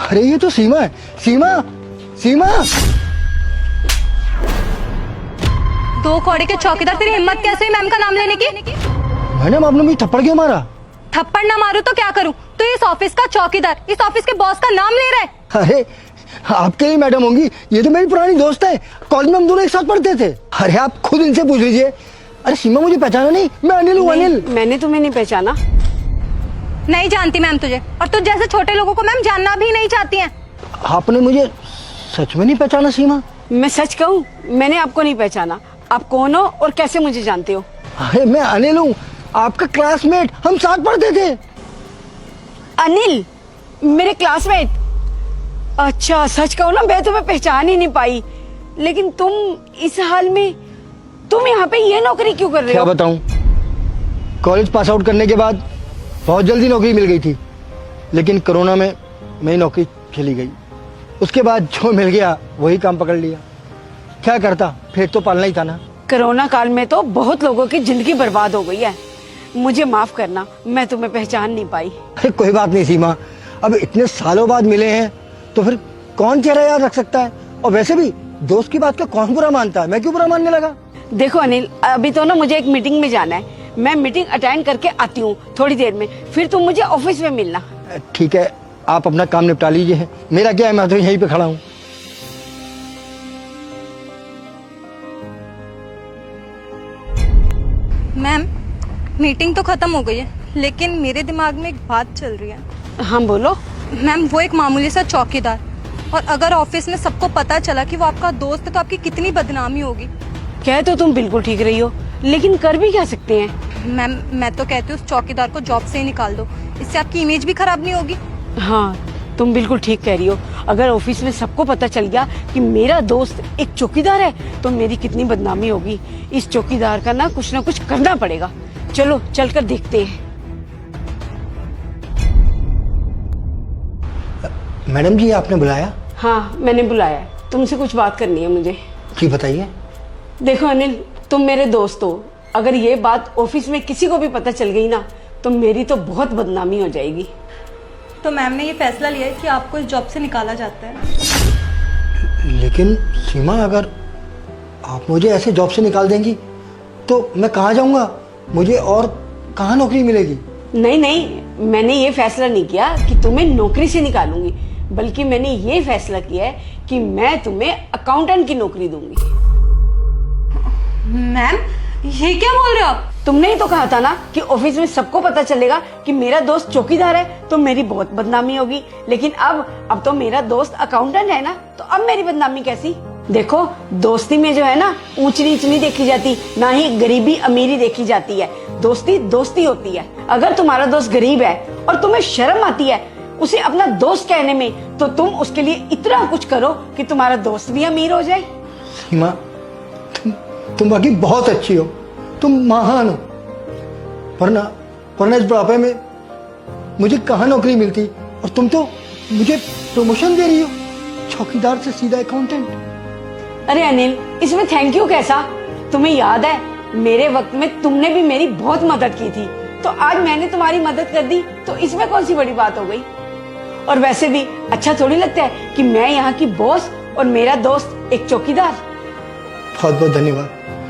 अरे ये तो सीमा है। सीमा, सीमा। दो कौड़े के चौकीदार, तेरी हिम्मत कैसे हुई मैम का नाम लेने की? मैडम आपने मुझे थप्पड़ क्यों मारा? थप्पड़ ना मारूं तो क्या करूं? तो इस ऑफिस का चौकीदार इस ऑफिस के बॉस का नाम ले रहा है। अरे आपके ही मैडम होंगी, ये तो मेरी पुरानी दोस्त है। कॉलेज में हम दोनों एक साथ पढ़ते थे। अरे आप खुद इनसे पूछ लीजिए। अरे सीमा मुझे पहचाना नहीं? मैं अनिल हूँ, अनिल। मैंने तुम्हें नहीं पहचाना। नहीं जानती मैम तुझे, और तुझ जैसे छोटे लोगों को मैम जानना भी नहीं चाहती हैं। आपने मुझे सच में नहीं पहचाना सीमा? मैं सच कहूँ, मैंने आपको नहीं पहचाना। आप कौन हो और कैसे मुझे जानते हो? अरे मैं अनिल हूँ, आपका क्लासमेट, हम साथ पढ़ते थे। अनिल, मेरे क्लासमेट? अच्छा, सच कहूँ ना, मैं तुम्हें पहचान ही नहीं पाई। लेकिन तुम इस हाल में, तुम यहाँ पे ये नौकरी क्यों कर रहे क्या हो? बताऊं, कॉलेज पास आउट करने के बाद बहुत जल्दी नौकरी मिल गई थी, लेकिन कोरोना में मेरी नौकरी चली गई। उसके बाद जो मिल गया वही काम पकड़ लिया। क्या करता, पेट तो पालना ही था ना। कोरोना काल में तो बहुत लोगों की जिंदगी बर्बाद हो गई है। मुझे माफ करना, मैं तुम्हें पहचान नहीं पाई। अरे कोई बात नहीं सीमा, अब इतने सालों बाद मिले हैं तो फिर कौन चेहरा याद रख सकता है। और वैसे भी दोस्त की बात का कौन बुरा मानता है, मैं क्यों बुरा मानने लगा। देखो अनिल, अभी तो ना मुझे एक मीटिंग में जाना है। मैं मीटिंग अटेंड करके आती हूँ थोड़ी देर में, फिर तुम मुझे ऑफिस में मिलना। ठीक है, आप अपना काम निपटा लीजिए, मेरा क्या है, मैं तो यहीं पे खड़ा हूँ। मैम मीटिंग तो खत्म हो गई है, लेकिन मेरे दिमाग में एक बात चल रही है। हाँ बोलो। मैम वो एक मामूली सा चौकीदार, और अगर ऑफिस में सबको पता चला कि वो आपका दोस्त है तो आपकी कितनी बदनामी होगी। कह तो तुम बिल्कुल ठीक रही हो, लेकिन कर भी क्या सकते हैं? मैम मैं तो कहती हूँ उस चौकीदार को जॉब से ही निकाल दो, इससे आपकी इमेज भी खराब नहीं होगी। हाँ, तुम बिल्कुल ठीक कह रही हो। अगर ऑफिस में सबको पता चल गया कि मेरा दोस्त एक चौकीदार है तो मेरी कितनी बदनामी होगी। इस चौकीदार का ना कुछ करना पड़ेगा। चलो चलकर देखते हैं। मैडम जी आपने बुलाया? हाँ, मैंने बुलाया है, तुमसे कुछ बात करनी है मुझे। जी बताइए। देखो अनिल, तुम मेरे दोस्त हो। अगर ये बात ऑफिस में किसी को भी पता चल गई ना तो मेरी तो बहुत बदनामी हो जाएगी। तो मैम ने ये फैसला लिया है कि आपको इस जॉब से निकाला जाता है। लेकिन सीमा, अगर आप मुझे ऐसे जॉब से निकाल देंगी तो मैं कहाँ जाऊँगा, मुझे और कहाँ नौकरी मिलेगी? नहीं नहीं, मैंने ये फैसला नहीं किया कि तुम्हें नौकरी से निकालूंगी, बल्कि मैंने ये फैसला किया है कि मैं तुम्हें अकाउंटेंट की नौकरी दूंगी। मैम ये क्या बोल रहे हो आप? तुमने ही तो कहा था ना कि ऑफिस में सबको पता चलेगा कि मेरा दोस्त चौकीदार है तो मेरी बहुत बदनामी होगी। लेकिन अब तो मेरा दोस्त अकाउंटेंट है ना, तो अब मेरी बदनामी कैसी? देखो, दोस्ती में जो है ना, ऊंच नीच नहीं देखी जाती, ना ही गरीबी अमीरी देखी जाती है। दोस्ती दोस्ती होती है। अगर तुम्हारा दोस्त गरीब है और तुम्हें शर्म आती है उसे अपना दोस्त कहने में, तो तुम उसके लिए इतना कुछ करो कि तुम्हारा दोस्त भी अमीर हो जाए। सीमा, तुम बाकी बहुत अच्छी हो, तुम महान हो। वरना इस बुढ़ापे में मुझे कहाँ नौकरी मिलती, और तुम तो मुझे प्रमोशन दे रही हो, चौकीदार से सीधा अकाउंटेंट। अरे अनिल, इसमें थैंक यू कैसा? तुम्हें याद है मेरे वक्त में तुमने भी मेरी बहुत मदद की थी, तो आज मैंने तुम्हारी मदद कर दी, तो इसमें कौन सी बड़ी बात हो गई? और वैसे भी अच्छा थोड़ी लगता है कि मैं यहाँ की बॉस और मेरा दोस्त एक चौकीदार। बहुत बहुत धन्यवाद।